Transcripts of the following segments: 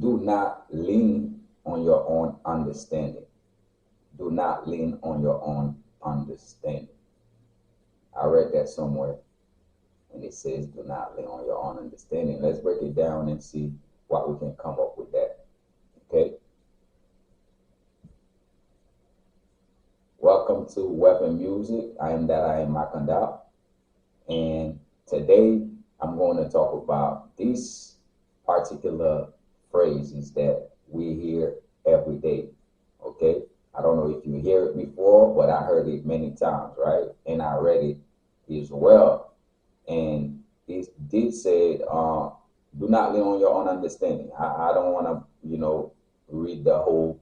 Do not lean on your own understanding. Do not lean on your own understanding. I read that somewhere, and it says, do not lean on your own understanding. Let's break it down and see what we can come up with that. Okay. Welcome to Weapon Music. I am Makanda, and today I'm going to talk about these particular phrases that we hear every day. Okay, I don't know if you hear it before, but I heard it many times, right? And I read it as well, and it did say, "Do not lean on your own understanding." I don't want to, read the whole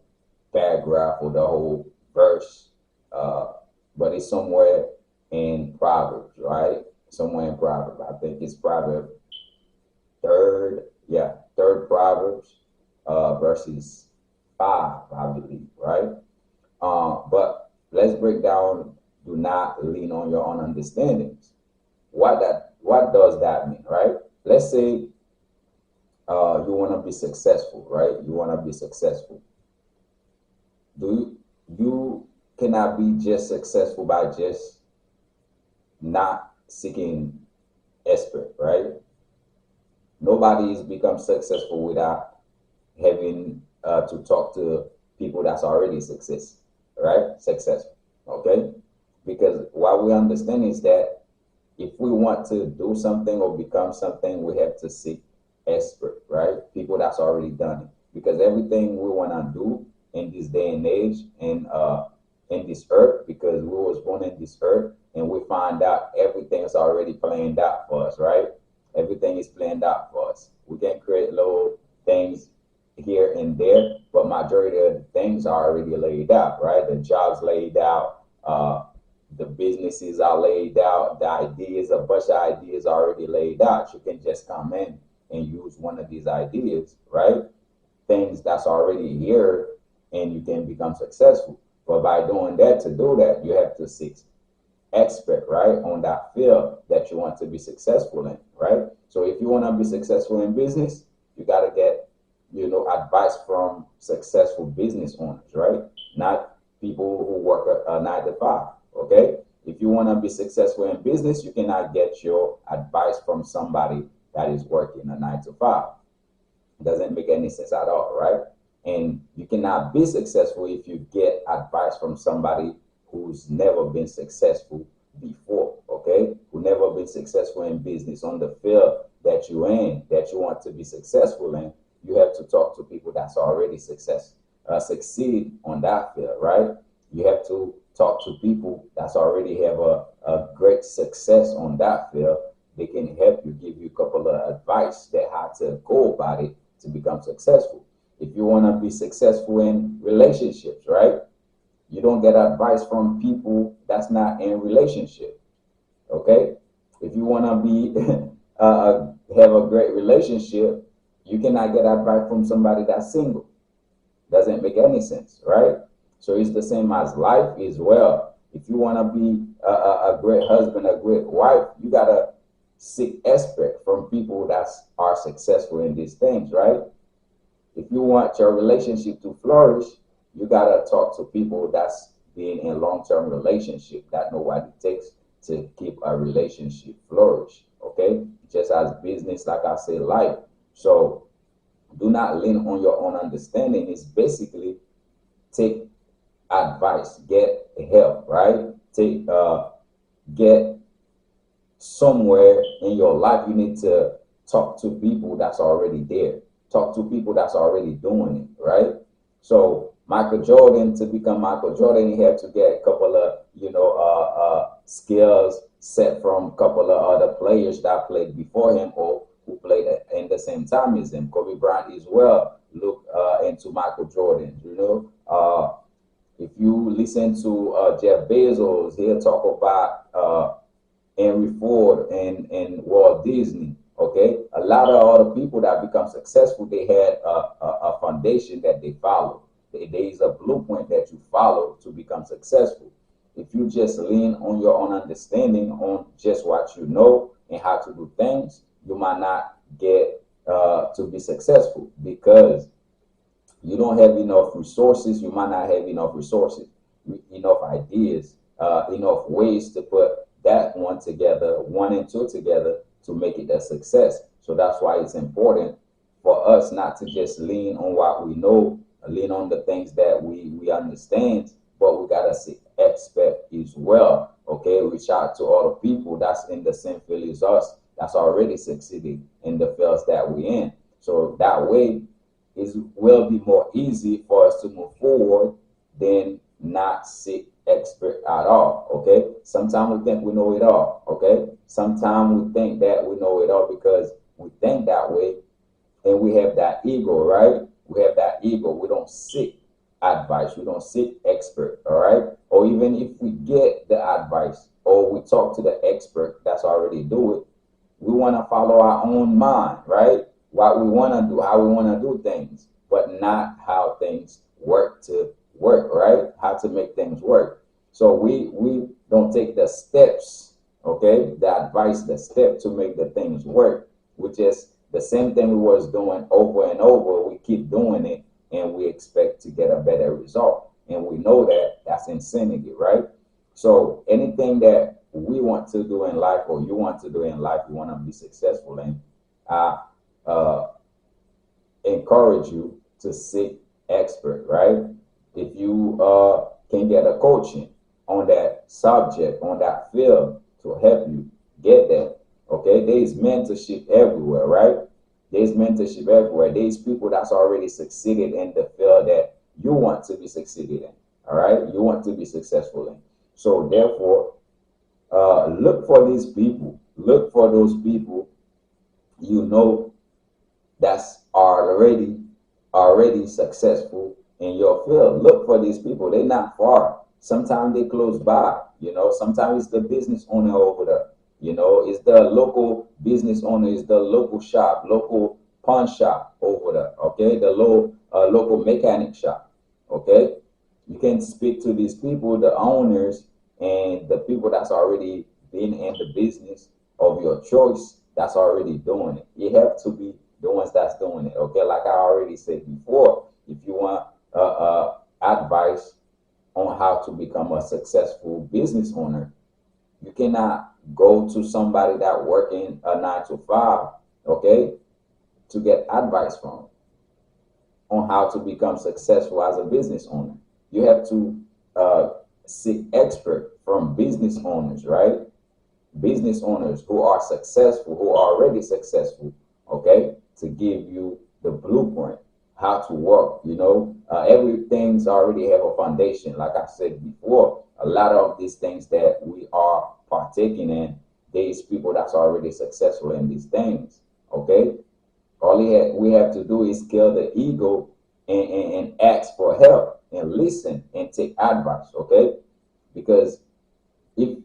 paragraph or the whole verse, uh, but it's somewhere in Proverbs, right? Somewhere in Proverbs. I think it's Proverbs third Proverbs, verses 5, I believe, right? But let's break down. Do not lean on your own understandings. What does that mean, right? Let's say you want to be successful, right? You want to be successful. You cannot be just successful by just not seeking expert, right? Nobody's become successful without having to talk to people that's already right? Successful, okay? Because what we understand is that if we want to do something or become something, we have to seek expert, right? People that's already done it. Because everything we want to do in this day and age and in this earth, because we was born in this earth, and we find out everything is already planned out for us, right? Everything is planned out for us. We can create little things here and there, but majority of the things are already laid out, right? The jobs laid out, the businesses are laid out, the ideas, a bunch of ideas already laid out. You can just come in and use one of these ideas, right? Things that's already here, and you can become successful. But by doing that, to do that, you have to seek expert, right, on that field that you want to be successful in, right? So if you want to be successful in business, you got to get, advice from successful business owners, right? Not people who work a 9 to 5, okay? If you want to be successful in business, you cannot get your advice from somebody that is working a 9 to 5. It doesn't make any sense at all, right? And you cannot be successful if you get advice from somebody who's never been successful before, okay? Who never been successful in business on the field that you're in, that you want to be successful in. You have to talk to people that's already succeed on that field, right? You have to talk to people that's already have a great success on that field. They can help you, give you a couple of advice that how to go about it to become successful. If you want to be successful in relationships, right? You don't get advice from people that's not in relationship. Okay, if you want to be have a great relationship, you cannot get advice from somebody that's single. Doesn't make any sense, right? So it's the same as life as well. If you want to be a great husband, a great wife, you gotta seek expert from people that are successful in these things, right? If you want your relationship to flourish, you gotta talk to people that's being in long-term relationship that know what it takes to keep a relationship flourish. Okay, just as business, like I said, life. So do not lean on your own understanding. It's basically take advice, get help, right? Get somewhere in your life. You need to talk to people that's already there. Talk to people that's already doing it, right? So Michael Jordan, to become Michael Jordan, he had to get a couple of skills set from a couple of other players that played before him or who played in the same time as him. Kobe Bryant as well. Look into Michael Jordan. If you listen to Jeff Bezos, he'll talk about Henry Ford and Walt Disney. Okay, a lot of other people that become successful, they had a foundation that they follow. There is a blueprint that you follow to become successful. If you just lean on your own understanding on just what you know and how to do things, you might not get to be successful, because you don't have enough resources. You might not have enough resources, enough ideas, enough ways to put that one together, one and two together, to make it a success. So that's why it's important for us not to just lean on what we know, lean on the things that we understand, but we gotta seek expert as well. Okay, reach out to other people that's in the same field as us, that's already succeeding in the fields that we in. So that way, it will be more easy for us to move forward than not seek expert at all. Okay. Sometimes we think we know it all. Okay. Sometimes we think that we know it all because we think that way, and we have that ego, right? We have that ego. We don't seek advice. We don't seek expert, all right? Or even if we get the advice or we talk to the expert that's already do it, we want to follow our own mind, right? What we want to do, how we want to do things, but not how things work to work, right? How to make things work. So we don't take the steps, okay? The advice, the step to make the things work. We just the same thing we was doing over and over. We keep doing it, and we expect to get a better result. And we know that that's insanity, right? So anything that we want to do in life, or you want to do in life, you want to be successful in, I uh, encourage you to seek expert, right? If you can get a coaching on that subject, on that field, to help you get that, okay? There's mentorship everywhere, right? There's mentorship everywhere. There's people that's already succeeded in the field that you want to be succeeded in, all right? You want to be successful in. So therefore, look for these people. Look for those people you know that's already successful in your field. Look for these people. They're not far. Sometimes they close by. Sometimes it's the business owner over there. It's the local business owner, it's the local shop, local pawn shop over there. Okay, the local mechanic shop. Okay, you can speak to these people, the owners, and the people that's already been in the business of your choice, that's already doing it. You have to be the ones that's doing it. Okay, like I already said before, if you want advice on how to become a successful business owner, you cannot go to somebody that working a 9 to 5, okay, to get advice from on how to become successful as a business owner. You have to uh, seek expert from business owners, right? Business owners who are successful, who are already successful, okay, to give you the blueprint how to work. Everything's already have a foundation. Like I said before, a lot of these things that we are partaking in, there's people that's already successful in these things. Okay, we have to do is kill the ego, and ask for help and listen and take advice. Okay, because if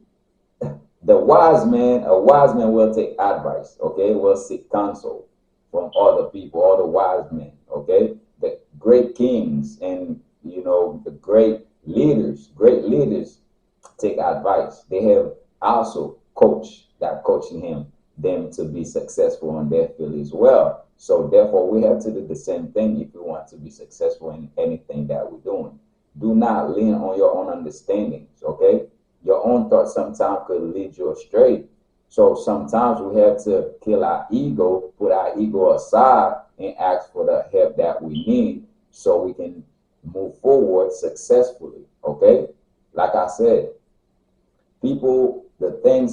a wise man will take advice, okay, will seek counsel from other people, other wise men, okay, the great kings and the great leaders take advice. They have also coaching them to be successful on their field as well. So therefore, we have to do the same thing if we want to be successful in anything that we're doing. Do not lean on your own understandings, okay? Your own thoughts sometimes could lead you astray. So sometimes we have to kill our ego, put our ego aside, and ask for the help that we need so we can move forward successfully, okay? Like I said,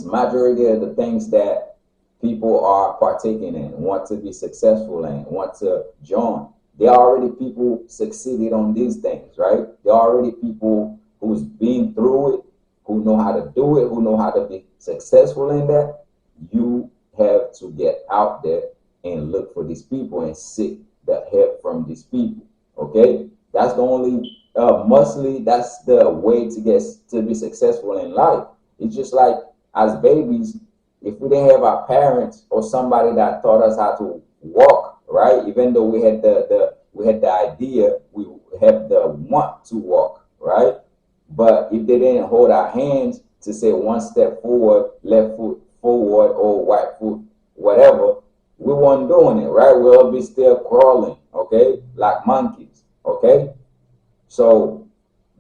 majority of the things that people are partaking in, want to be successful in, want to join, there are already people succeeded on these things, right? There are already people who's been through it, who know how to do it, who know how to be successful in that. You have to get out there and look for these people and seek the help from these people. Okay, that's the only mostly that's the way to get to be successful in life. It's just like as babies, if we didn't have our parents or somebody that taught us how to walk, right? Even though we had the idea, we had the want to walk, right? But if they didn't hold our hands to say one step forward, left foot forward, or right foot, whatever, we weren't doing it, right? We'll be still crawling, okay, like monkeys, okay? So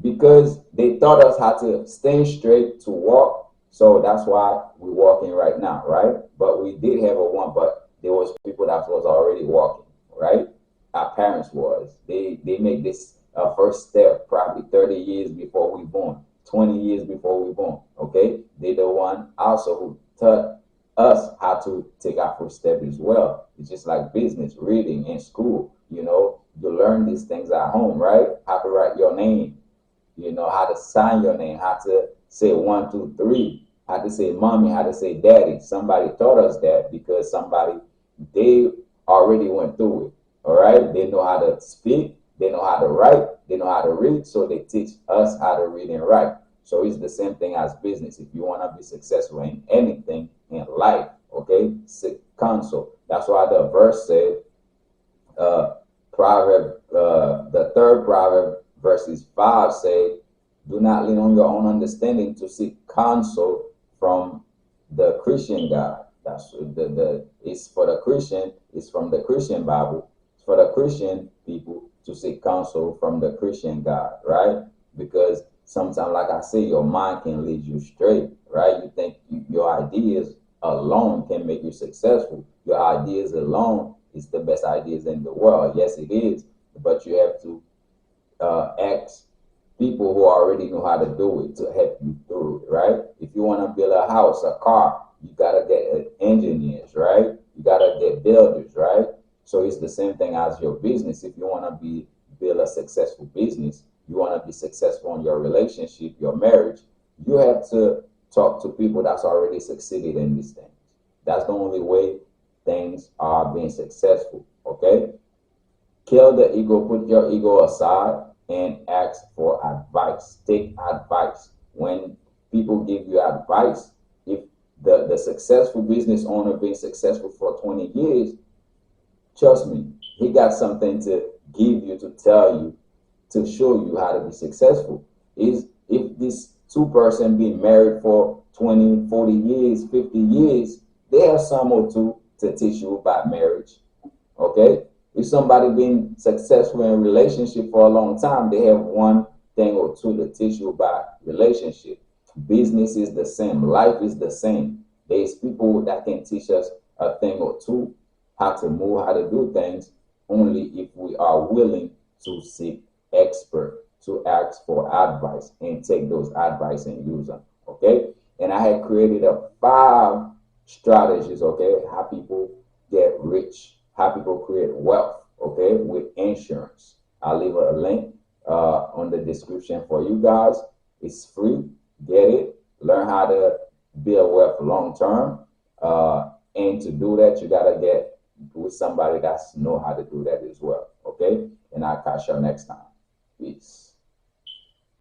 because they taught us how to stand straight to walk, so that's why we're walking right now, right? But we did have a one, but there was people that was already walking, right? Our parents was. They make this first step probably 30 years before we born, 20 years before we born, okay? They the one also who taught us how to take our first step as well. It's just like business, reading in school, you learn these things at home, right? How to write your name, how to sign your name, how to say one, two, three, how to say mommy, how to say daddy. Somebody taught us that because they already went through it. All right. They know how to speak, they know how to write, they know how to read. So they teach us how to read and write. So it's the same thing as business. If you want to be successful in anything in life, okay, seek counsel. That's why the verse said, uh, the third proverb, verses 5 say, do not lean on your own understanding to seek counsel from the Christian God. That's it's for the Christian, it's from the Christian Bible. It's for the Christian people to seek counsel from the Christian God, right? Because sometimes, like I say, your mind can lead you straight, right? You think your ideas alone can make you successful. Your ideas alone is the best ideas in the world. Yes, it is, but you have to ask people who already know how to do it to help you through it, right? If you want to build a house, a car, you gotta get engineers, right? You gotta get builders, right? So it's the same thing as your business. If you want to build a successful business, you want to be successful in your relationship, your marriage, you have to talk to people that's already succeeded in these things. That's the only way things are being successful. Okay? Kill the ego, put your ego aside and ask for advice. Take advice. When people give you advice, if the successful business owner been successful for 20 years, trust me, he got something to give you, to tell you, to show you how to be successful. Is if this two-person been married for 20, 40 years, 50 years, they have some or two to teach you about marriage. Okay? If somebody been successful in a relationship for a long time, they have one thing or two to teach you about relationship. Business is the same. Life is the same. There's people that can teach us a thing or two, how to move, how to do things, only if we are willing to seek expert, to ask for advice and take those advice and use them. Okay? And I had created a 5 strategies, okay, how people get rich, how people create wealth, okay, with insurance. I'll leave a link on the description for you guys. It's free. Get it. Learn how to build wealth long term. And to do that, you gotta get with somebody that's know how to do that as well. Okay. And I'll catch you next time. Peace.